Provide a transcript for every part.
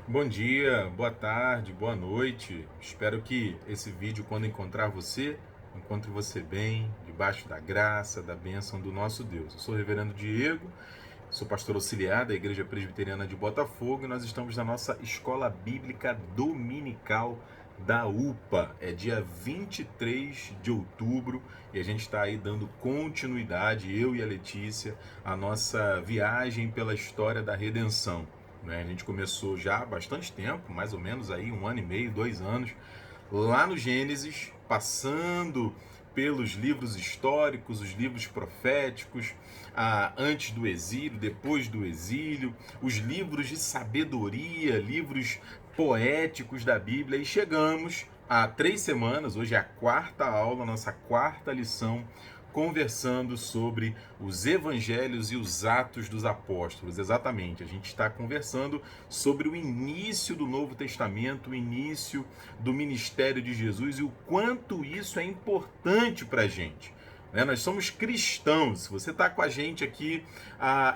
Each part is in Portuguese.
Bom dia, boa tarde, boa noite. Espero que esse vídeo, quando encontrar você, encontre você bem, debaixo da graça, da bênção do nosso Deus. Eu sou o Reverendo Diego, sou pastor auxiliar da Igreja Presbiteriana de Botafogo e nós estamos na nossa Escola Bíblica Dominical da UPA. É dia 23 de outubro e a gente está aí dando continuidade, eu e a Letícia, à nossa viagem pela história da redenção. Né? A gente começou já há bastante tempo, mais ou menos aí 1 ano e meio, 2 anos, lá no Gênesis, passando pelos livros históricos, os livros proféticos, antes do exílio, depois do exílio, os livros de sabedoria, livros poéticos da Bíblia, e chegamos há 3 semanas, hoje é a quarta aula, nossa quarta lição, conversando sobre os evangelhos e os atos dos apóstolos. Exatamente, a gente está conversando sobre o início do Novo Testamento, o início do ministério de Jesus e o quanto isso é importante para a gente. Né? Nós somos cristãos. Se você está com a gente aqui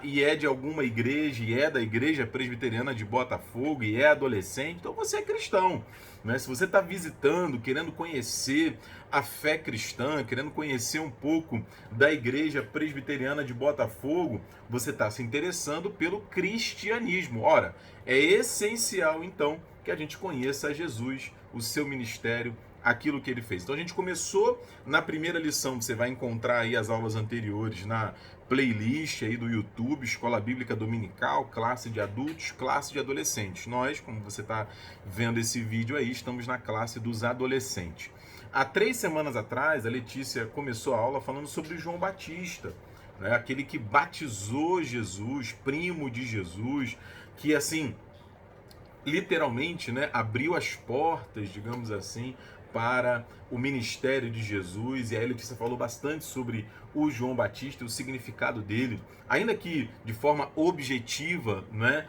e é de alguma igreja, e é da Igreja Presbiteriana de Botafogo, e é adolescente, então você é cristão. Né? Se você está visitando, querendo conhecer a fé cristã, querendo conhecer um pouco da Igreja Presbiteriana de Botafogo, você está se interessando pelo cristianismo. Ora, é essencial então que a gente conheça Jesus, o seu ministério, aquilo que ele fez. Então a gente começou na primeira lição, você vai encontrar aí as aulas anteriores na playlist aí do YouTube, Escola Bíblica Dominical, classe de adultos, classe de adolescentes. Nós, como você está vendo esse vídeo aí, estamos na classe dos adolescentes. Há 3 semanas atrás, a Letícia começou a aula falando sobre João Batista, né? Aquele que batizou Jesus, primo de Jesus, que assim, literalmente, né, abriu as portas, digamos assim, para o ministério de Jesus. E a Letícia falou bastante sobre o João Batista, o significado dele, ainda que de forma objetiva, né,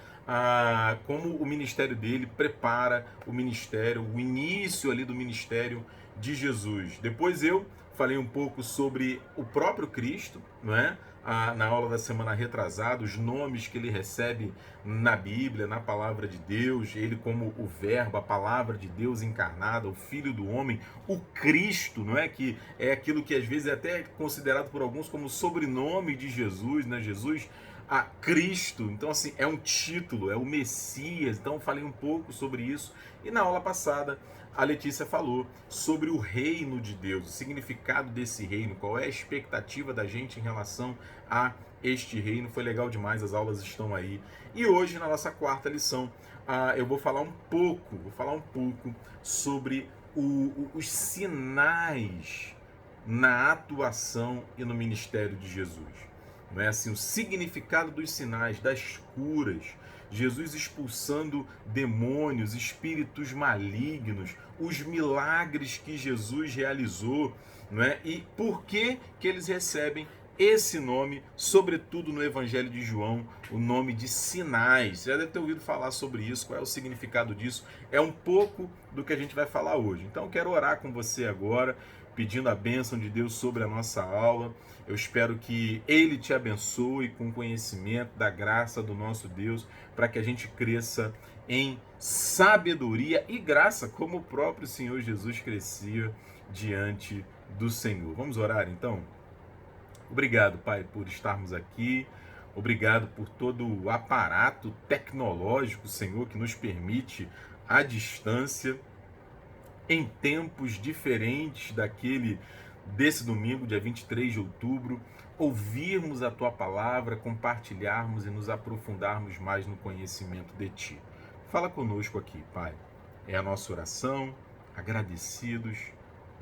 como o ministério dele prepara o ministério, o início ali do ministério de Jesus. Depois eu falei um pouco sobre o próprio Cristo, não é? Na aula da semana retrasada, os nomes que ele recebe na Bíblia, na palavra de Deus, ele como o Verbo, a palavra de Deus encarnada, o Filho do Homem, o Cristo, não é? Que é aquilo que às vezes é até considerado por alguns como sobrenome de Jesus, né? Jesus a Cristo. Então, assim, é um título, é o Messias. Então, eu falei um pouco sobre isso. E na aula passada, a Letícia falou sobre o reino de Deus, o significado desse reino, qual é a expectativa da gente em relação a este reino. Foi legal demais, as aulas estão aí. E hoje, na nossa quarta lição, eu vou falar um pouco sobre os sinais na atuação e no ministério de Jesus. Não é assim, o significado dos sinais, das curas, Jesus expulsando demônios, espíritos malignos, os milagres que Jesus realizou, não é? E por que que eles recebem esse nome, sobretudo no Evangelho de João, o nome de sinais? Você já deve ter ouvido falar sobre isso, qual é o significado disso? É um pouco do que a gente vai falar hoje. Então eu quero orar com você agora, pedindo a bênção de Deus sobre a nossa aula. Eu espero que Ele te abençoe com conhecimento da graça do nosso Deus, para que a gente cresça em sabedoria e graça, como o próprio Senhor Jesus crescia diante do Senhor. Vamos orar então? Obrigado, Pai, por estarmos aqui. Obrigado por todo o aparato tecnológico, Senhor, que nos permite, à distância, em tempos diferentes desse domingo, dia 23 de outubro, ouvirmos a Tua palavra, compartilharmos e nos aprofundarmos mais no conhecimento de Ti. Fala conosco aqui, Pai. É a nossa oração, agradecidos,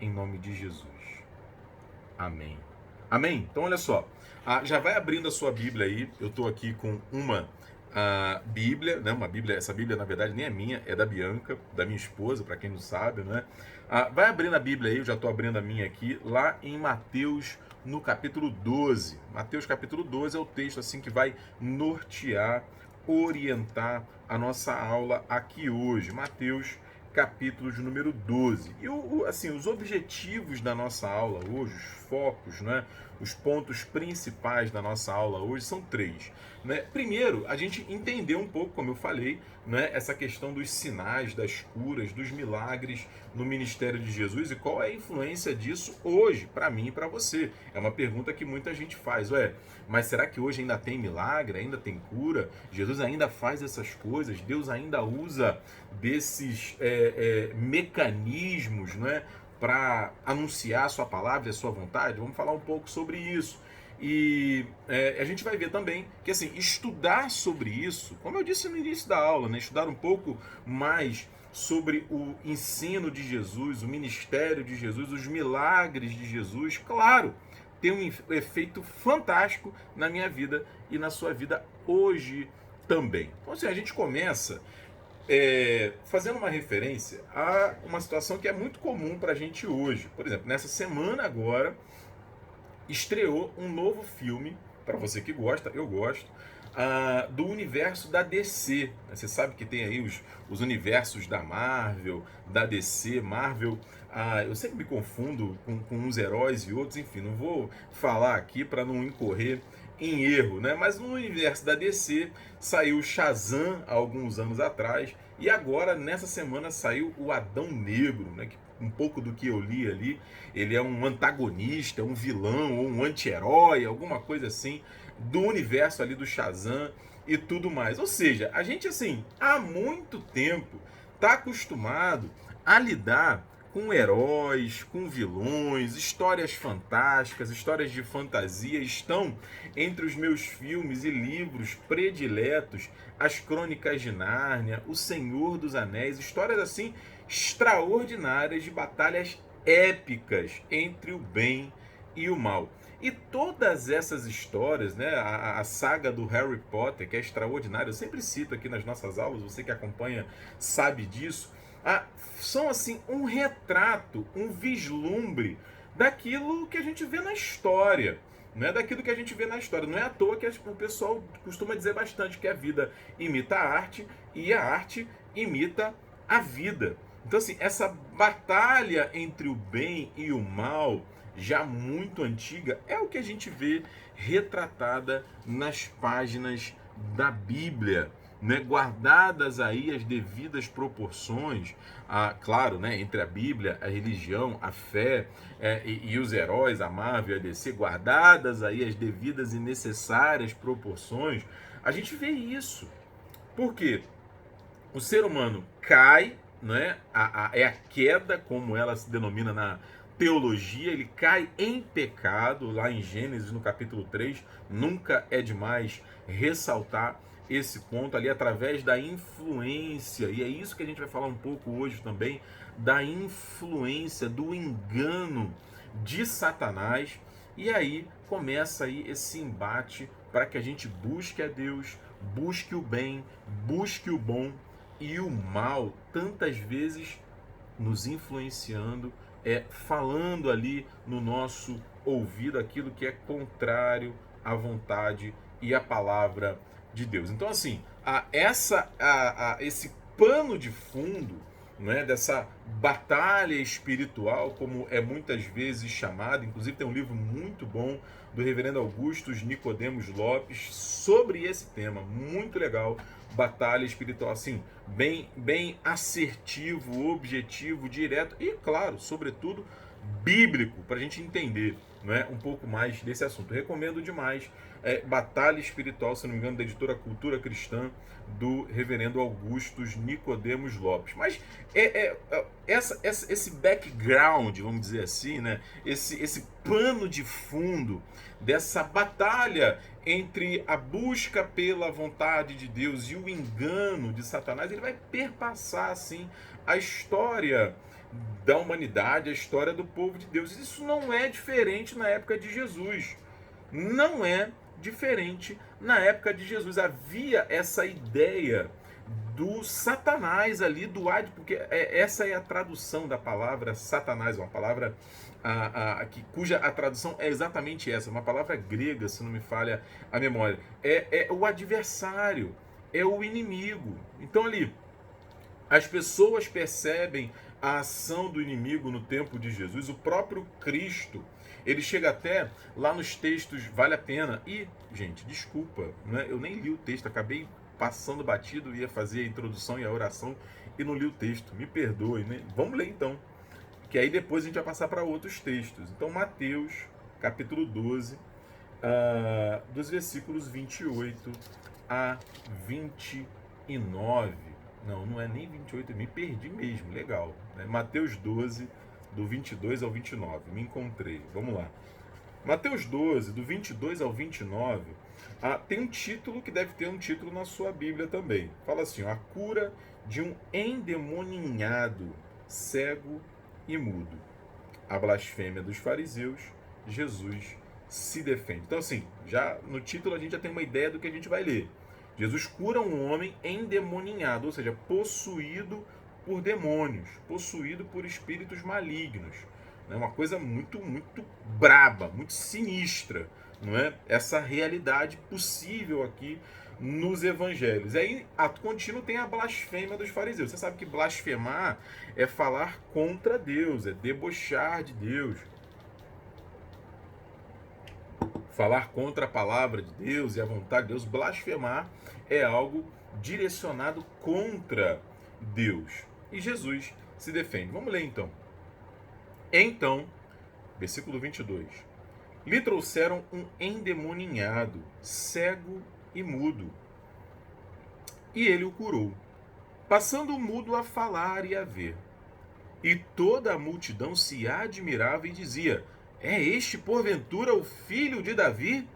em nome de Jesus. Amém. Amém? Então, olha só. Já vai abrindo a sua Bíblia aí. Eu estou aqui com uma Bíblia, né? Uma Bíblia. Essa Bíblia, na verdade, nem é minha, é da Bianca, da minha esposa, para quem não sabe, né? Vai abrindo a Bíblia aí, eu já estou abrindo a minha aqui, lá em Mateus, no capítulo 12. Mateus, capítulo 12 é o texto assim que vai nortear, orientar a nossa aula aqui hoje. Mateus, capítulo de número 12. E assim, os objetivos da nossa aula hoje, os focos, né, os pontos principais da nossa aula hoje são três. Né? Primeiro, a gente entender um pouco, como eu falei, né, essa questão dos sinais, das curas, dos milagres no ministério de Jesus e qual é a influência disso hoje, para mim e para você. É uma pergunta que muita gente faz. Ué, mas será que hoje ainda tem milagre, ainda tem cura? Jesus ainda faz essas coisas? Deus ainda usa desses mecanismos, né, para anunciar a sua palavra e a sua vontade? Vamos falar um pouco sobre isso. E a gente vai ver também que, assim, estudar sobre isso, como eu disse no início da aula, né, estudar um pouco mais sobre o ensino de Jesus, o ministério de Jesus, os milagres de Jesus, claro, tem um efeito fantástico na minha vida e na sua vida hoje também. Então, assim, a gente começa fazendo uma referência a uma situação que é muito comum para a gente hoje. Por exemplo, nessa semana agora, estreou um novo filme, para você que gosta, eu gosto, do universo da DC. Você sabe que tem aí os universos da Marvel, da DC, Marvel. Eu sempre me confundo com uns heróis e outros, enfim, não vou falar aqui para não incorrer em erro, né? Mas no universo da DC saiu Shazam há alguns anos atrás e agora nessa semana saiu o Adão Negro, né? Que um pouco do que eu li ali, ele é um antagonista, um vilão ou um anti-herói, alguma coisa assim do universo ali do Shazam e tudo mais. Ou seja, a gente assim há muito tempo está acostumado a lidar com heróis, com vilões, histórias fantásticas, histórias de fantasia estão entre os meus filmes e livros prediletos, As Crônicas de Nárnia, O Senhor dos Anéis, histórias assim extraordinárias de batalhas épicas entre o bem e o mal. E todas essas histórias, né, a saga do Harry Potter, que é extraordinária, eu sempre cito aqui nas nossas aulas, você que acompanha sabe disso, são assim um retrato, um vislumbre daquilo que a gente vê na história. Não é daquilo que a gente vê na história. Não é à toa que o pessoal costuma dizer bastante que a vida imita a arte e a arte imita a vida. Então, assim, essa batalha entre o bem e o mal, já muito antiga, é o que a gente vê retratada nas páginas da Bíblia, né? Guardadas aí as devidas proporções, claro, né? Entre a Bíblia, a religião, a fé e os heróis, a Marvel e a DC, guardadas aí as devidas e necessárias proporções, a gente vê isso. Por quê? O ser humano cai, né? É a queda, como ela se denomina na teologia, ele cai em pecado, lá em Gênesis, no capítulo 3, nunca é demais ressaltar esse ponto ali, através da influência, e é isso que a gente vai falar um pouco hoje também, da influência, do engano de Satanás, e aí começa aí esse embate para que a gente busque a Deus, busque o bem, busque o bom, e o mal, tantas vezes nos influenciando, falando ali no nosso ouvido aquilo que é contrário à vontade e à palavra de Deus. Então, assim, esse pano de fundo, né, dessa batalha espiritual, como é muitas vezes chamado, inclusive tem um livro muito bom do reverendo Augustus Nicodemos Lopes sobre esse tema, muito legal, batalha espiritual, assim, bem assertivo, objetivo, direto e, claro, sobretudo, bíblico, para a gente entender, né, um pouco mais desse assunto. Recomendo demais Batalha Espiritual, se não me engano, da editora Cultura Cristã, do reverendo Augustus Nicodemos Lopes. Mas esse background, vamos dizer assim, né, esse pano de fundo dessa batalha entre a busca pela vontade de Deus e o engano de Satanás, ele vai perpassar assim a história da humanidade, a história do povo de Deus. Isso não é diferente na época de Jesus. Não é diferente na época de Jesus. Havia essa ideia do Satanás ali, porque essa é a tradução da palavra Satanás, uma palavra cuja a tradução é exatamente essa, uma palavra grega, se não me falha a memória. É o adversário, é o inimigo. Então ali, As pessoas percebem a ação do inimigo no tempo de Jesus. O próprio Cristo, ele chega até lá nos textos, vale a pena. E, gente, desculpa, né? Eu nem li o texto, acabei passando batido, ia fazer a introdução e a oração e não li o texto. Me perdoe, né? Vamos ler então, que aí depois a gente vai passar para outros textos. Então, Mateus, capítulo 12, dos versículos 28 a 29. Não é nem 28, eu me perdi mesmo, legal. Né? Mateus 12, do 22 ao 29, me encontrei. Vamos lá. Mateus 12, do 22 ao 29, tem um título que deve ter um título na sua Bíblia também. Fala assim, ó, a cura de um endemoninhado, cego e mudo. A blasfêmia dos fariseus, Jesus se defende. Então assim, já no título a gente já tem uma ideia do que a gente vai ler. Jesus cura um homem endemoninhado, ou seja, possuído por demônios, possuído por espíritos malignos. É uma coisa muito, muito braba, muito sinistra, não é? Essa realidade possível aqui nos evangelhos. Aí, a contínuo tem a blasfêmia dos fariseus. Você sabe que blasfemar é falar contra Deus, é debochar de Deus. Falar contra a palavra de Deus e a vontade de Deus, blasfemar é algo direcionado contra Deus. E Jesus se defende. Vamos ler então. Então, versículo 22. Lhe trouxeram um endemoninhado, cego e mudo. E ele o curou, passando o mudo a falar e a ver. E toda a multidão se admirava e dizia: é este, porventura, o filho de Davi?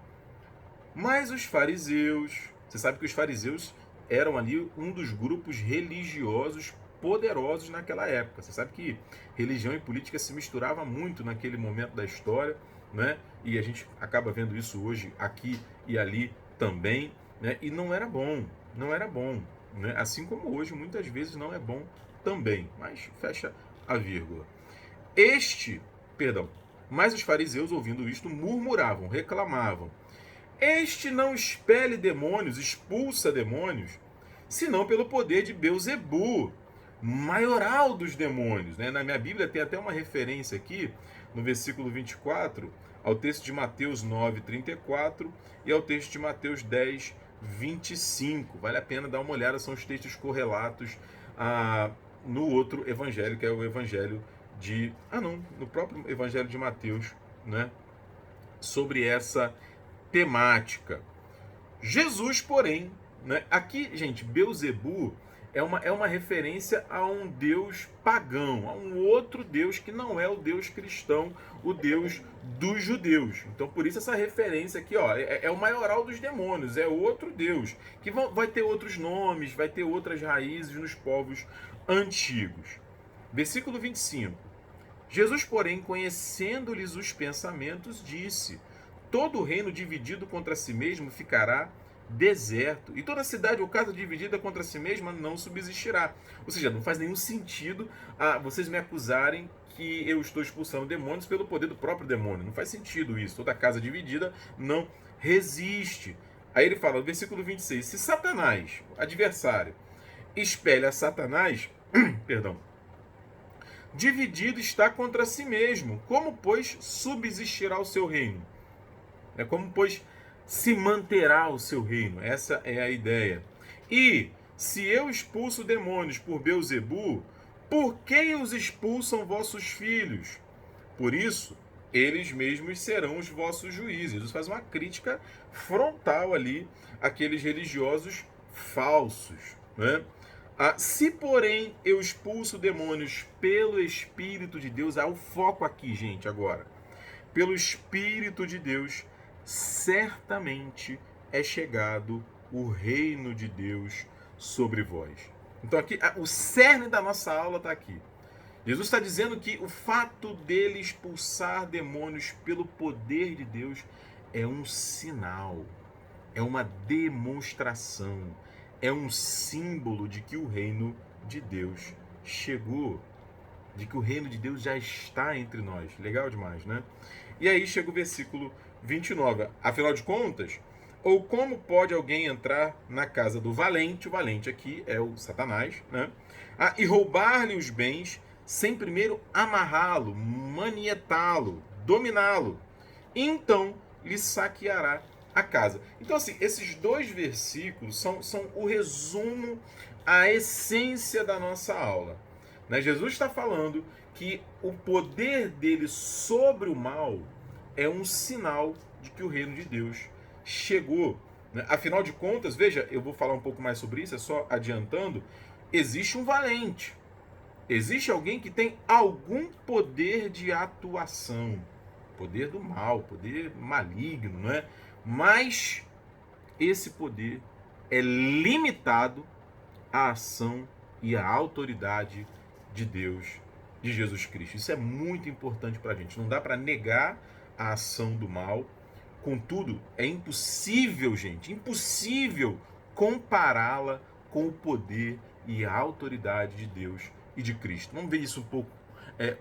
Mas os fariseus, você sabe que os fariseus eram ali um dos grupos religiosos poderosos naquela época. Você sabe que religião e política se misturava muito naquele momento da história, né? E a gente acaba vendo isso hoje aqui e ali também, né? E não era bom, não era bom, né? Assim como hoje muitas vezes não é bom também, mas fecha a vírgula. Mas os fariseus, ouvindo isto, murmuravam, reclamavam: este não expele demônios, expulsa demônios, senão pelo poder de Beelzebu, maioral dos demônios. Né? Na minha Bíblia tem até uma referência aqui, no versículo 24, ao texto de Mateus 9, 34 e ao texto de Mateus 10, 25. Vale a pena dar uma olhada, são os textos correlatos no outro evangelho, que é o evangelho de... no próprio evangelho de Mateus, né? Sobre essa temática. Jesus, porém, né? Aqui, gente, Beelzebu é uma referência a um deus pagão, a um outro deus que não é o deus cristão, o deus dos judeus. Então, por isso essa referência aqui, ó, é o maioral dos demônios, é outro deus, que vai ter outros nomes, vai ter outras raízes nos povos antigos. Versículo 25. Jesus, porém, conhecendo-lhes os pensamentos, disse: todo reino dividido contra si mesmo ficará deserto, e toda cidade ou casa dividida contra si mesma não subsistirá. Ou seja, não faz nenhum sentido vocês me acusarem que eu estou expulsando demônios pelo poder do próprio demônio. Não faz sentido isso. Toda casa dividida não resiste. Aí ele fala, no versículo 26, se Satanás, adversário, espelha Satanás, dividido está contra si mesmo. Como, pois, subsistirá o seu reino? Como, pois, se manterá o seu reino? Essa é a ideia. E, se eu expulso demônios por Beelzebu, por quem os expulsam vossos filhos? Por isso, eles mesmos serão os vossos juízes. Jesus faz uma crítica frontal ali àqueles religiosos falsos, né? Se, porém, eu expulso demônios pelo Espírito de Deus, há o foco aqui, gente, agora. Pelo Espírito de Deus, certamente é chegado o reino de Deus sobre vós. Então aqui, o cerne da nossa aula está aqui. Jesus está dizendo que o fato dele expulsar demônios pelo poder de Deus é um sinal, é uma demonstração, é um símbolo de que o reino de Deus chegou, de que o reino de Deus já está entre nós. Legal demais, né? E aí chega o versículo 29. Afinal de contas, Ou como pode alguém entrar na casa do valente, o valente aqui é o Satanás, né? E roubar-lhe os bens sem primeiro amarrá-lo, manietá-lo, dominá-lo. Então lhe saqueará a casa. Então, assim, esses dois versículos são o resumo, a essência da nossa aula. Né? Jesus está falando que o poder dele sobre o mal é um sinal de que o reino de Deus chegou. Né? Afinal de contas, veja, eu vou falar um pouco mais sobre isso, é só adiantando, existe um valente. Existe alguém que tem algum poder de atuação. Poder do mal, poder maligno, não é? Mas esse poder é limitado à ação e à autoridade de Deus, de Jesus Cristo. Isso é muito importante para a gente. Não dá para negar a ação do mal. Contudo, é impossível, gente, impossível compará-la com o poder e a autoridade de Deus e de Cristo. Vamos ver isso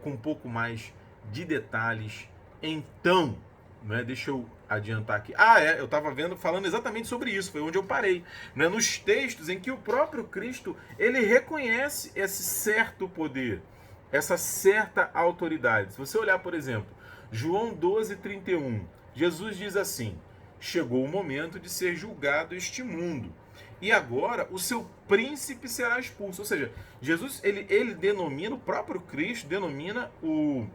com um pouco mais de detalhes. Então, né, deixa eu adiantar aqui. Eu estava falando exatamente sobre isso, foi onde eu parei. Né, nos textos em que o próprio Cristo, ele reconhece esse certo poder, essa certa autoridade. Se você olhar, por exemplo, João 12:31, Jesus diz assim: chegou o momento de ser julgado este mundo, e agora o seu príncipe será expulso. Ou seja, Jesus, ele denomina, o próprio Cristo denomina o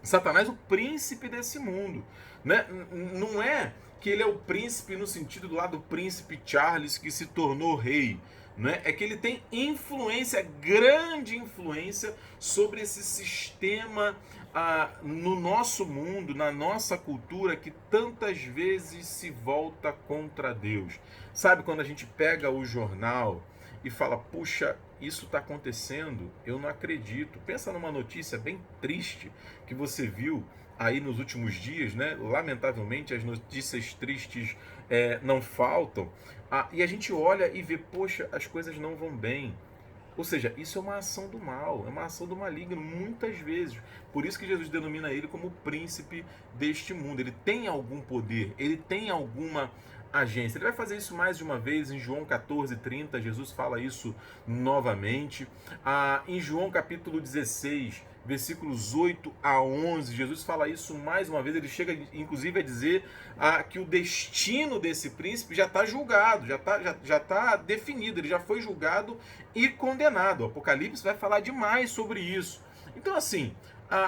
Satanás o príncipe desse mundo. Né? Não é que ele é o príncipe no sentido do lado do príncipe Charles que se tornou rei. Né? É que ele tem influência, grande influência sobre esse sistema no nosso mundo, na nossa cultura, que tantas vezes se volta contra Deus. Sabe quando a gente pega o jornal e fala, puxa, isso está acontecendo, eu não acredito. Pensa numa notícia bem triste que você viu aí nos últimos dias, né? Lamentavelmente as notícias tristes não faltam. E a gente olha e vê, poxa, as coisas não vão bem. Ou seja, isso é uma ação do mal, é uma ação do maligno, muitas vezes. Por isso que Jesus denomina ele como o príncipe deste mundo. Ele tem algum poder, ele tem alguma agência. Ele vai fazer isso mais de uma vez em João 14:30, Jesus fala isso novamente. Em João capítulo 16, versículos 8 a 11, Jesus fala isso mais uma vez. Ele chega inclusive a dizer que o destino desse príncipe já está julgado, já tá definido, ele já foi julgado e condenado. O Apocalipse vai falar demais sobre isso. Então, assim,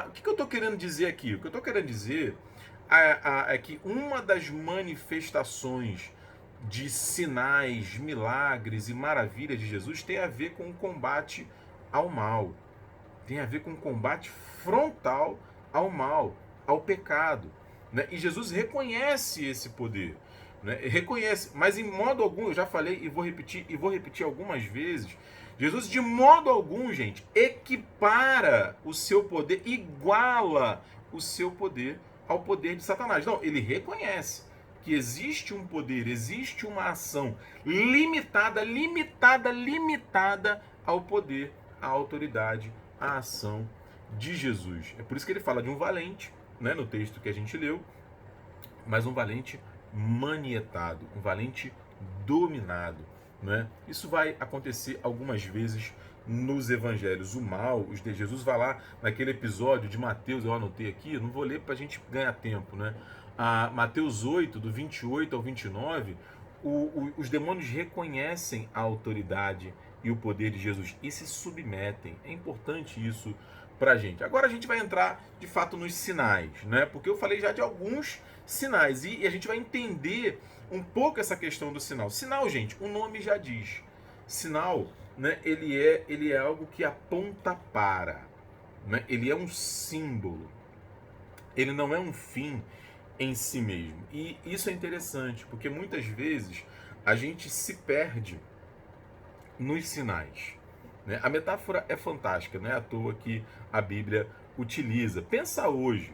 o que eu estou querendo dizer aqui? O que eu estou querendo dizer é que uma das manifestações de sinais, milagres e maravilhas de Jesus tem a ver com o combate ao mal. Tem a ver com o combate frontal ao mal, ao pecado. Né? E Jesus reconhece esse poder. Né? Reconhece, mas em modo algum, eu já falei e vou repetir algumas vezes, Jesus de modo algum, gente, equipara o seu poder, iguala o seu poder ao poder de Satanás. Não, ele reconhece que existe um poder, existe uma ação limitada ao poder, à autoridade, à ação de Jesus. É por isso que ele fala de um valente, né, no texto que a gente leu, mas um valente manietado, um valente dominado. Né? Isso vai acontecer algumas vezes nos evangelhos. O mal, Jesus vai lá naquele episódio de Mateus, eu anotei aqui, eu não vou ler para a gente ganhar tempo. Né? Mateus 8, do 28 ao 29, os demônios reconhecem a autoridade e o poder de Jesus e se submetem. É importante isso para a gente. Agora a gente vai entrar de fato nos sinais, né? Porque eu falei já de alguns sinais e a gente vai entender um pouco essa questão do sinal. Sinal, gente, o nome já diz. Sinal, né, ele é algo que aponta para. Né? Ele é um símbolo. Ele não é um fim em si mesmo. E isso é interessante, porque muitas vezes a gente se perde nos sinais. Né? A metáfora é fantástica, não é à toa que a Bíblia utiliza. Pensa hoje.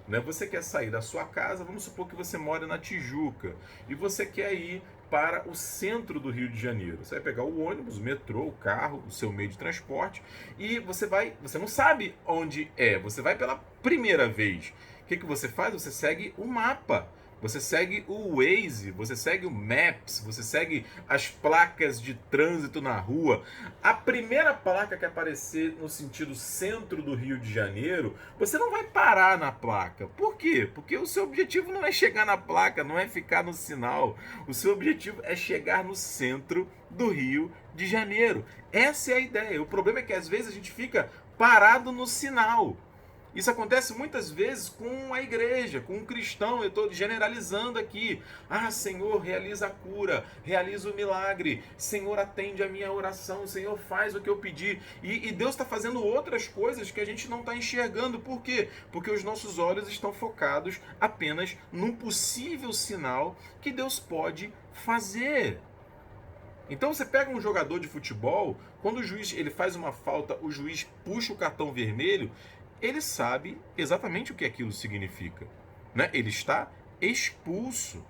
Né? Você quer sair da sua casa, vamos supor que você mora na Tijuca, e você quer ir para o centro do Rio de Janeiro. Você vai pegar o ônibus, o metrô, o carro, o seu meio de transporte, e você não sabe onde é, você vai pela primeira vez. O que você faz? Você segue o mapa, Você segue o Waze, você segue o Maps, você segue as placas de trânsito na rua. A primeira placa que aparecer no sentido centro do Rio de Janeiro, você não vai parar na placa. Por quê? Porque o seu objetivo não é chegar na placa, não é ficar no sinal. O seu objetivo é chegar no centro do Rio de Janeiro. Essa é a ideia. O problema é que às vezes a gente fica parado no sinal. Isso acontece muitas vezes com a igreja, com um cristão. Eu estou generalizando aqui. Ah, Senhor, realiza a cura, realiza o milagre. Senhor, atende a minha oração. Senhor, faz o que eu pedi. E Deus está fazendo outras coisas que a gente não está enxergando. Por quê? Porque os nossos olhos estão focados apenas num possível sinal que Deus pode fazer. Então você pega um jogador de futebol, quando o juiz ele faz uma falta, o juiz puxa o cartão vermelho, ele sabe exatamente o que aquilo significa, né? Ele está expulso,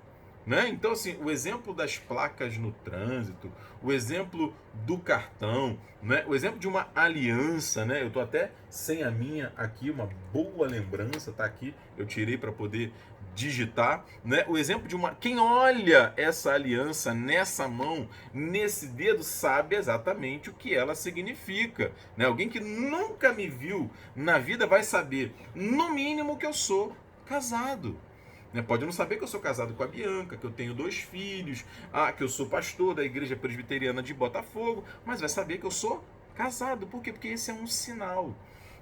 né? Então assim, o exemplo das placas no trânsito, o exemplo do cartão, né? O exemplo de uma aliança, né? Eu tô até sem a minha aqui, uma boa lembrança, tá aqui, eu tirei para poder digitar, né? O exemplo de uma, quem olha essa aliança nessa mão, nesse dedo, sabe exatamente o que ela significa, né? Alguém que nunca me viu na vida vai saber, no mínimo, que eu sou casado. Pode não saber que eu sou casado com a Bianca, que eu tenho 2 filhos, que eu sou pastor da Igreja Presbiteriana de Botafogo, mas vai saber que eu sou casado. Por quê? Porque esse é um sinal.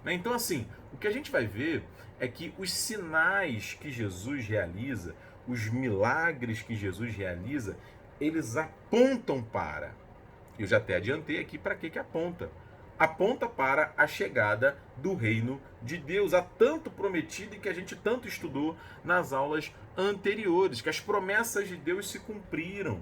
Então, assim, o que a gente vai ver é que os sinais que Jesus realiza, os milagres que Jesus realiza, eles apontam para. Eu já até adiantei aqui para que aponta. Aponta para a chegada do reino de Deus, a tanto prometido e que a gente tanto estudou nas aulas anteriores, que as promessas de Deus se cumpriram.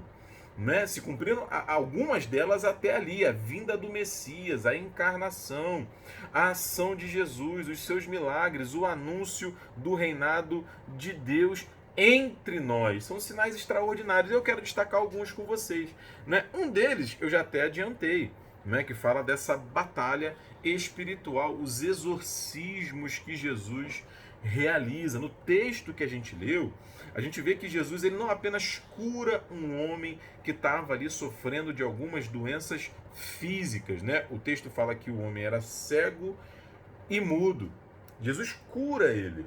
Né? Se cumpriram algumas delas até ali, a vinda do Messias, a encarnação, a ação de Jesus, os seus milagres, o anúncio do reinado de Deus entre nós. São sinais extraordinários. Eu quero destacar alguns com vocês. Né? Um deles eu já até adiantei, né? Que fala dessa batalha espiritual, os exorcismos que Jesus realiza. No texto que a gente leu, a gente vê que Jesus ele não apenas cura um homem que estava ali sofrendo de algumas doenças físicas, né? O texto fala que o homem era cego e mudo. Jesus cura ele.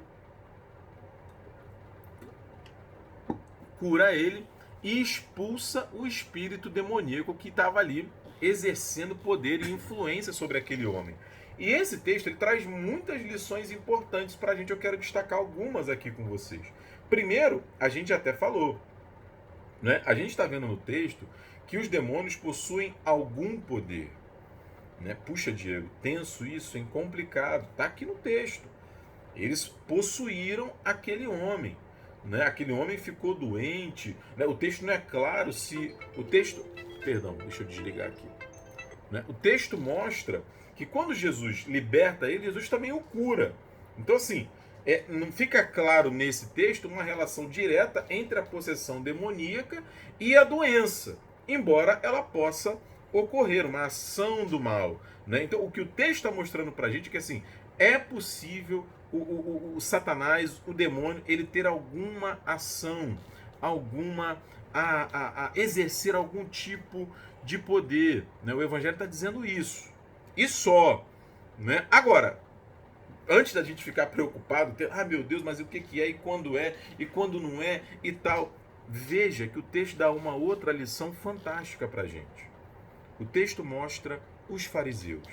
Cura ele e expulsa o espírito demoníaco que estava ali exercendo poder e influência sobre aquele homem. E esse texto ele traz muitas lições importantes para a gente. Eu quero destacar algumas aqui com vocês. Primeiro, a gente até falou, né? A gente está vendo no texto que os demônios possuem algum poder. Né? Puxa, Diego, tenso isso, hein? Complicado. Está aqui no texto. Eles possuíram aquele homem. Né? Aquele homem ficou doente. Né? O texto não é claro se... O texto... Perdão, deixa eu desligar aqui. Né? O texto mostra que quando Jesus liberta ele, Jesus também o cura. Então, assim, não fica claro nesse texto uma relação direta entre a possessão demoníaca e a doença, embora ela possa ocorrer, uma ação do mal. Né? Então, o que o texto está mostrando para a gente é que assim, é possível o Satanás, o demônio, ele ter alguma ação, alguma a exercer algum tipo de poder. Né? O Evangelho está dizendo isso. E só. Né? Agora, antes da gente ficar preocupado, meu Deus, mas o que é, e quando não é, e tal. Veja que o texto dá uma outra lição fantástica para a gente. O texto mostra os fariseus.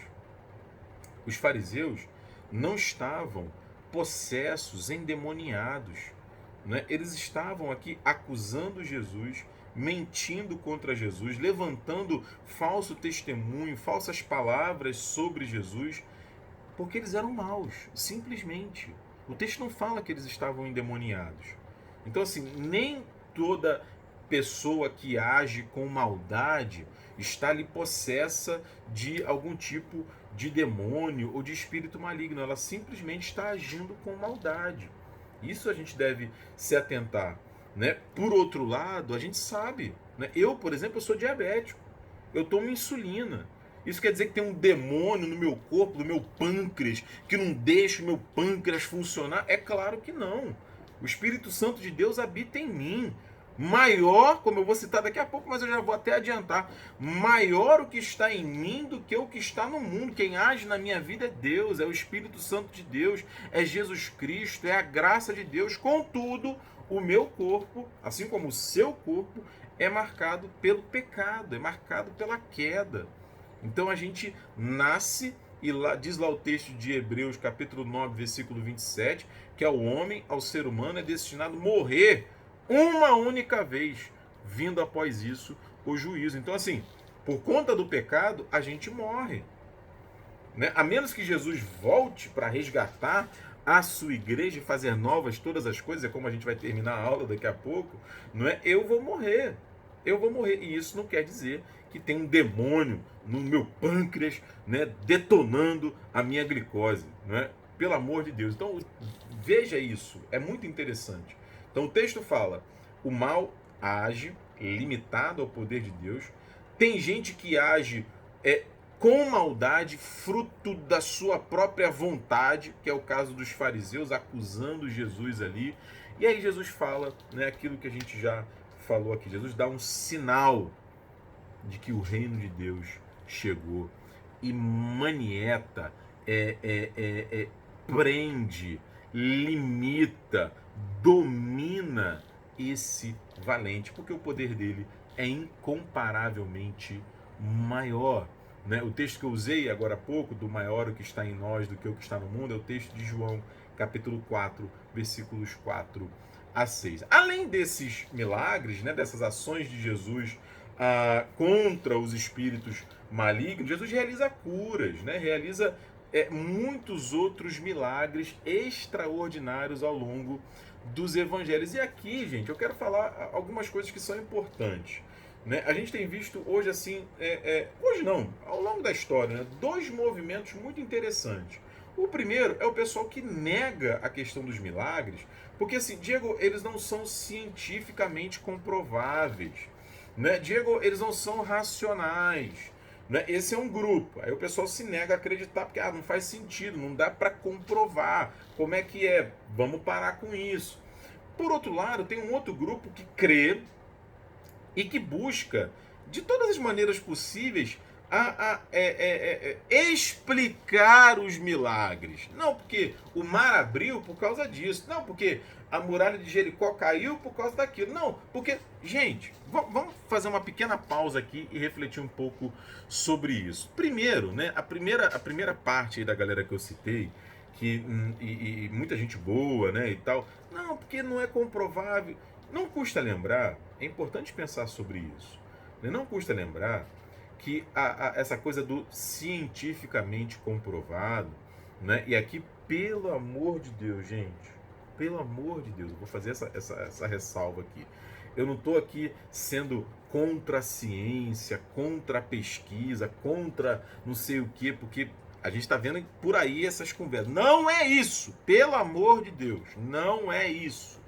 Os fariseus não estavam possessos, endemoniados. Né? Eles estavam aqui acusando Jesus, mentindo contra Jesus, levantando falso testemunho, falsas palavras sobre Jesus, porque eles eram maus, simplesmente. O texto não fala que eles estavam endemoniados. Então, assim, nem toda pessoa que age com maldade está ali possessa de algum tipo de demônio ou de espírito maligno. Ela simplesmente está agindo com maldade. Isso a gente deve se atentar. Né? Por outro lado, a gente sabe. Né? Eu, por exemplo, eu sou diabético. Eu tomo insulina. Isso quer dizer que tem um demônio no meu corpo, no meu pâncreas, que não deixa o meu pâncreas funcionar? É claro que não. O Espírito Santo de Deus habita em mim. Maior, como eu vou citar daqui a pouco, mas eu já vou até adiantar, maior o que está em mim do que o que está no mundo. Quem age na minha vida é Deus, é o Espírito Santo de Deus, é Jesus Cristo, é a graça de Deus. Contudo, o meu corpo, assim como o seu corpo, é marcado pelo pecado, é marcado pela queda. Então a gente nasce, e lá, diz lá o texto de Hebreus, capítulo 9, versículo 27, que ao homem, ao ser humano, é destinado morrer uma única vez, vindo após isso o juízo. Então, assim, por conta do pecado, a gente morre. Né? A menos que Jesus volte para resgatar a sua igreja e fazer novas todas as coisas, é como a gente vai terminar a aula daqui a pouco, não é? Eu vou morrer. Eu vou morrer. E isso não quer dizer que tem um demônio no meu pâncreas, né, detonando a minha glicose. Não é? Pelo amor de Deus. Então, veja isso. É muito interessante. Então o texto fala, o mal age limitado ao poder de Deus. Tem gente que age com maldade, fruto da sua própria vontade, que é o caso dos fariseus, acusando Jesus ali. E aí Jesus fala, né, aquilo que a gente já falou aqui. Jesus dá um sinal de que o reino de Deus chegou e manieta, prende, limita, domina esse valente, porque o poder dele é incomparavelmente maior. Né? O texto que eu usei agora há pouco, do maior o que está em nós do que o que está no mundo, é o texto de João, capítulo 4, versículos 4 a 6. Além desses milagres, né, dessas ações de Jesus contra os espíritos malignos, Jesus realiza curas, né, realiza muitos outros milagres extraordinários ao longo dos evangelhos. E aqui, gente, eu quero falar algumas coisas que são importantes. Né? A gente tem visto hoje, assim, hoje não, ao longo da história, né, dois movimentos muito interessantes. O primeiro é o pessoal que nega a questão dos milagres, porque, assim, Diego, eles não são cientificamente comprováveis. Né? Diego, eles não são racionais. Né? Esse é um grupo. Aí o pessoal se nega a acreditar, porque não faz sentido, não dá para comprovar. Como é que é? Vamos parar com isso. Por outro lado, tem um outro grupo que crê e que busca, de todas as maneiras possíveis, explicar os milagres. Não porque o mar abriu por causa disso. Não porque a muralha de Jericó caiu por causa daquilo. Não, porque, gente, vamos fazer uma pequena pausa aqui e refletir um pouco sobre isso. Primeiro, né, a primeira parte aí da galera que eu citei, que e muita gente boa, né, e tal. Não, porque não é comprovável. Não custa lembrar, é importante pensar sobre isso. Não custa lembrar que essa coisa do cientificamente comprovado, né? E aqui, pelo amor de Deus, gente, pelo amor de Deus, eu vou fazer essa ressalva aqui. Eu não estou aqui sendo contra a ciência, contra a pesquisa, contra não sei o quê, porque a gente está vendo por aí essas conversas. Não é isso, pelo amor de Deus, não é isso.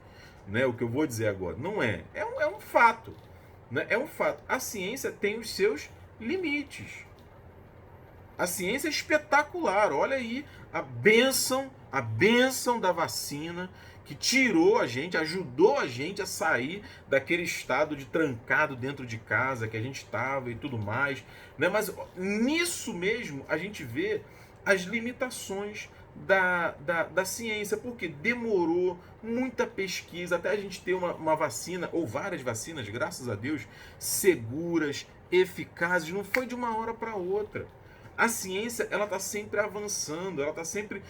Né? O que eu vou dizer agora, não é. É um fato. Né? É um fato. A ciência tem os seus limites. A ciência é espetacular. Olha aí a bênção da vacina que tirou a gente, ajudou a gente a sair daquele estado de trancado dentro de casa que a gente estava e tudo mais. Né? Mas nisso mesmo a gente vê as limitações da ciência, porque demorou muita pesquisa até a gente ter uma vacina, ou várias vacinas, graças a Deus, seguras, eficazes. Não foi de uma hora para outra. A ciência, ela está sempre avançando, ela está sempre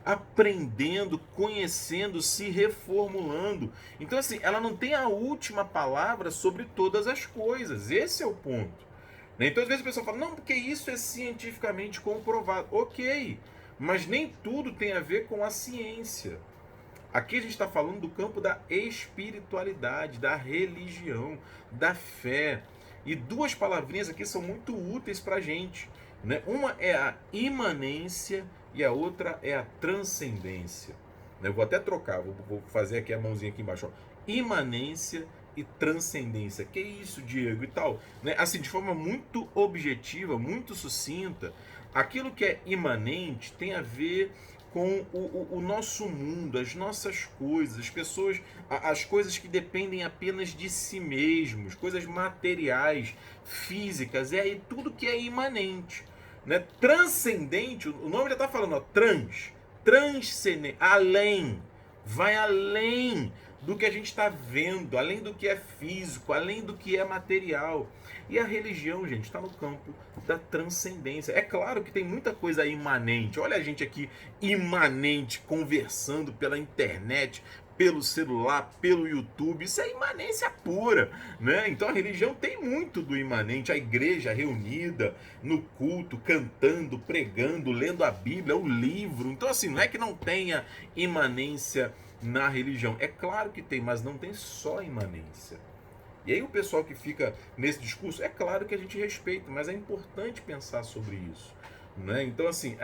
aprendendo, conhecendo, se reformulando. Então, assim, ela não tem a última palavra sobre todas as coisas. Esse é o ponto. Então, às vezes a pessoa fala, não, porque isso é cientificamente comprovado. Ok, mas nem tudo tem a ver com a ciência. Aqui a gente está falando do campo da espiritualidade, da religião, da fé. E duas palavrinhas aqui são muito úteis para a gente. Né? Uma é a imanência e a outra é a transcendência. Eu vou até trocar, vou fazer aqui a mãozinha aqui embaixo. Ó. Imanência e transcendência. Que isso, Diego, e tal. Né? Assim, de forma muito objetiva, muito sucinta, aquilo que é imanente tem a ver com o nosso mundo, as nossas coisas, as pessoas, as coisas que dependem apenas de si mesmos, coisas materiais, físicas, é aí tudo que é imanente, né? Transcendente, o nome já está falando, ó, transcendente, além, vai além do que a gente está vendo, além do que é físico, além do que é material. E a religião, gente, está no campo da transcendência. É claro que tem muita coisa imanente. Olha a gente aqui imanente, conversando pela internet, pelo celular, pelo YouTube. Isso é imanência pura, né? Então a religião tem muito do imanente. A igreja reunida no culto, cantando, pregando, lendo a Bíblia, o livro. Então assim, não é que não tenha imanência na religião. É claro que tem, mas não tem só imanência. E aí o pessoal que fica nesse discurso, é claro que a gente respeita, mas é importante pensar sobre isso, né? Então assim,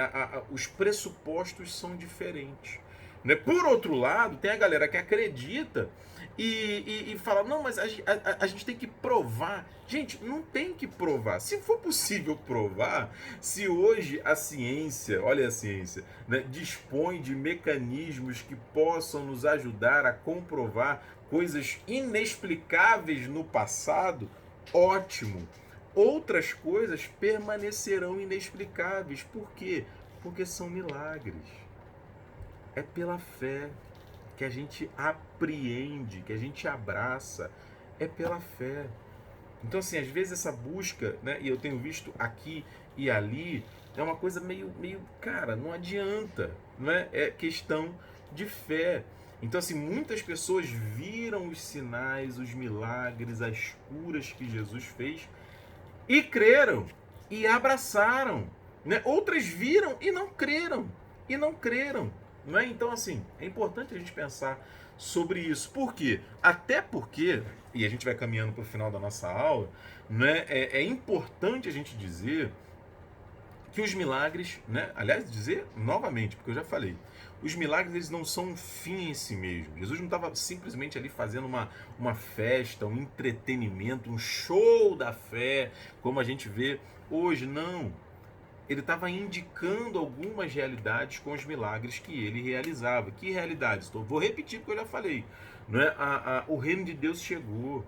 os pressupostos são diferentes, né? Por outro lado, tem a galera que acredita e fala, não, mas a gente tem que provar. Gente, não tem que provar. Se for possível provar, se hoje a ciência, olha a ciência, né, dispõe de mecanismos que possam nos ajudar a comprovar coisas inexplicáveis no passado, ótimo. Outras coisas permanecerão inexplicáveis. Por quê? Porque são milagres. É pela fé que a gente apreende, que a gente abraça. É pela fé. Então, assim, às vezes essa busca, né, e eu tenho visto aqui e ali, é uma coisa meio, cara, não adianta, não é? É questão de fé. Então, assim, muitas pessoas viram os sinais, os milagres, as curas que Jesus fez e creram e abraçaram, né? Outras viram e não creram, não é? Então, assim, é importante a gente pensar sobre isso. Por quê? Até porque, e a gente vai caminhando para o final da nossa aula, né? É importante a gente dizer que os milagres, né? Aliás, dizer novamente, porque eu já falei, os milagres eles não são um fim em si mesmo. Jesus não estava simplesmente ali fazendo uma festa, um entretenimento, um show da fé, como a gente vê hoje, não. Ele estava indicando algumas realidades com os milagres que ele realizava. Que realidades? Vou repetir porque eu já falei. Não é? O reino de Deus chegou.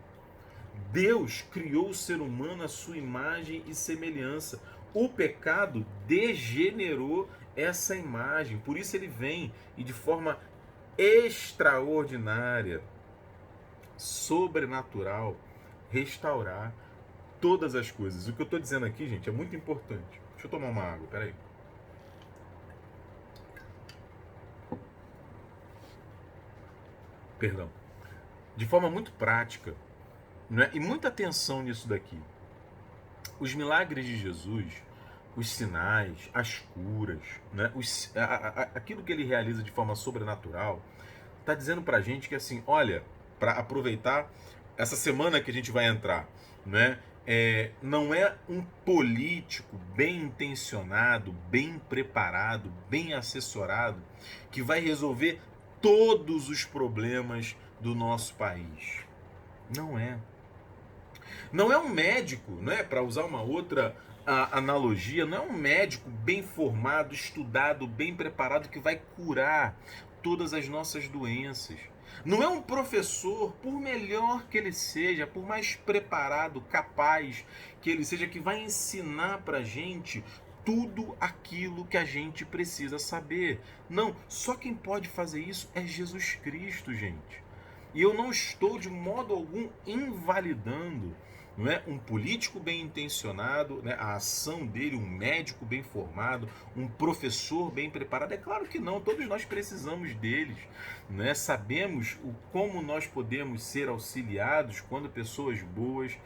Deus criou o ser humano à sua imagem e semelhança. O pecado degenerou essa imagem. Por isso ele vem e de forma extraordinária, sobrenatural, restaurar todas as coisas. O que eu estou dizendo aqui, gente, é muito importante. Deixa eu tomar uma água, peraí. Perdão. De forma muito prática, né? E muita atenção nisso daqui. Os milagres de Jesus, os sinais, as curas, né? Aquilo que ele realiza de forma sobrenatural, está dizendo para a gente que assim, olha, para aproveitar essa semana que a gente vai entrar, né? Não é um político bem intencionado, bem preparado, bem assessorado que vai resolver todos os problemas do nosso país. Não é. Não é um médico, né? Para usar uma outra analogia, não é um médico bem formado, estudado, bem preparado que vai curar todas as nossas doenças. Não é um professor, por melhor que ele seja, por mais preparado, capaz que ele seja, que vai ensinar para gente tudo aquilo que a gente precisa saber. Não, só quem pode fazer isso é Jesus Cristo, gente. E eu não estou de modo algum invalidando, não é, um político bem intencionado, né, a ação dele, um médico bem formado, um professor bem preparado. É claro que não, todos nós precisamos deles, né? Sabemos como nós podemos ser auxiliados quando pessoas boas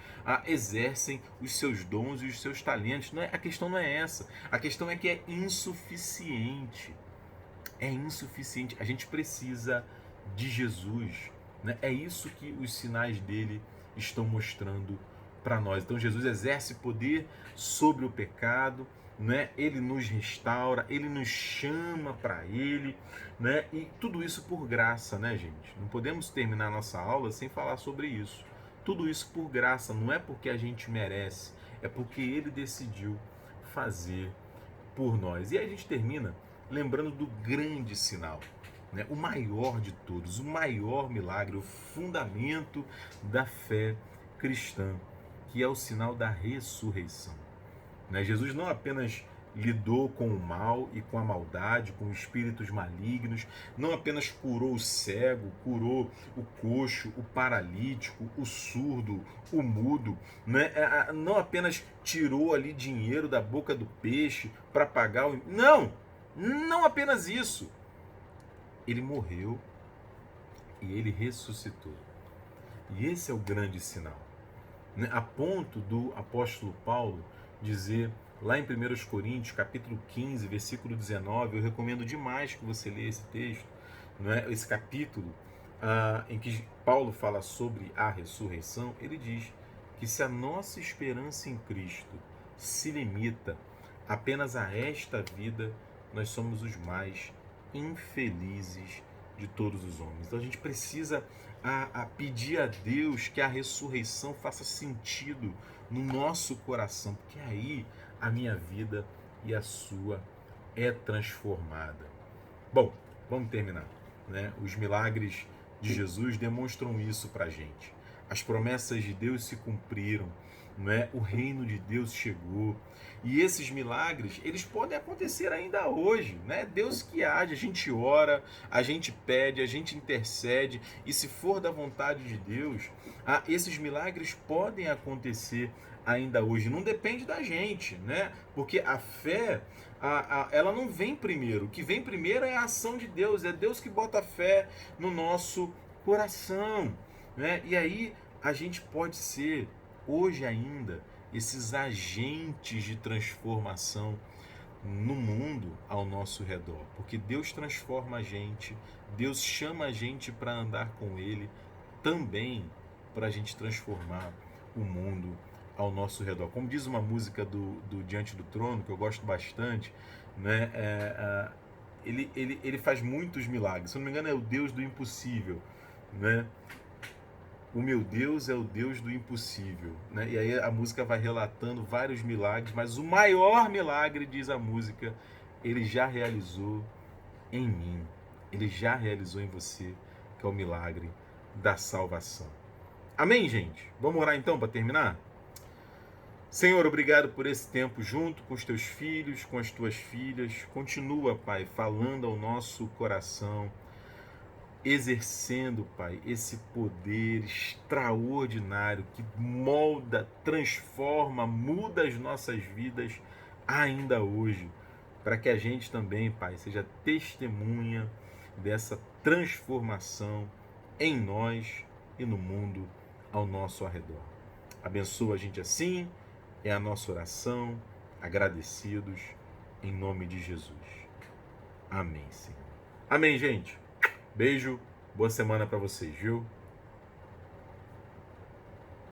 exercem os seus dons e os seus talentos. Não é, a questão não é essa, a questão é que é insuficiente. É insuficiente. A gente precisa de Jesus, né? É isso que os sinais dele estão mostrando para nós. Então Jesus exerce poder sobre o pecado, né? Ele nos restaura, ele nos chama para ele, né? E tudo isso por graça, né, gente? Não podemos terminar nossa aula sem falar sobre isso. Tudo isso por graça, não é porque a gente merece, é porque ele decidiu fazer por nós. E aí a gente termina lembrando do grande sinal, né? O maior de todos, o maior milagre, o fundamento da fé cristã, que é o sinal da ressurreição. Né? Jesus não apenas lidou com o mal e com a maldade, com espíritos malignos, não apenas curou o cego, curou o coxo, o paralítico, o surdo, o mudo, né? Não apenas tirou ali dinheiro da boca do peixe para pagar o... Não apenas isso. Ele morreu e ele ressuscitou. E esse é o grande sinal, né? A ponto do apóstolo Paulo dizer lá em 1 Coríntios, capítulo 15, versículo 19, eu recomendo demais que você leia esse texto, não é? Esse capítulo em que Paulo fala sobre a ressurreição. Ele diz que se a nossa esperança em Cristo se limita apenas a esta vida, nós somos os mais infelizes de todos os homens. Então a gente precisa pedir a Deus que a ressurreição faça sentido no nosso coração, porque aí a minha vida e a sua é transformada. Bom, vamos terminar, né? Os milagres de Jesus demonstram isso para a gente. As promessas de Deus se cumpriram, não é? O reino de Deus chegou. E esses milagres, eles podem acontecer ainda hoje, né? Deus que age, a gente ora, a gente pede, a gente intercede, e se for da vontade de Deus, esses milagres podem acontecer ainda hoje. Não depende da gente, né? Porque a fé, ela não vem primeiro. O que vem primeiro é a ação de Deus. É Deus que bota a fé no nosso coração, né? E aí a gente pode ser, hoje ainda, esses agentes de transformação no mundo ao nosso redor. Porque Deus transforma a gente, Deus chama a gente para andar com Ele, também para a gente transformar o mundo ao nosso redor. Como diz uma música do Diante do Trono, que eu gosto bastante, né? Ele faz muitos milagres. Se eu não me engano, é o Deus do impossível, né? O meu Deus é o Deus do impossível, né? E aí a música vai relatando vários milagres, mas o maior milagre, diz a música, ele já realizou em mim, ele já realizou em você, que é o milagre da salvação. Amém, gente? Vamos orar então para terminar? Senhor, obrigado por esse tempo junto com os teus filhos, com as tuas filhas. Continua, Pai, falando ao nosso coração, exercendo, Pai, esse poder extraordinário que molda, transforma, muda as nossas vidas ainda hoje, para que a gente também, Pai, seja testemunha dessa transformação em nós e no mundo ao nosso arredor. Abençoa a gente assim, é a nossa oração, agradecidos, em nome de Jesus. Amém, Senhor. Amém, gente. Beijo, boa semana para vocês, viu?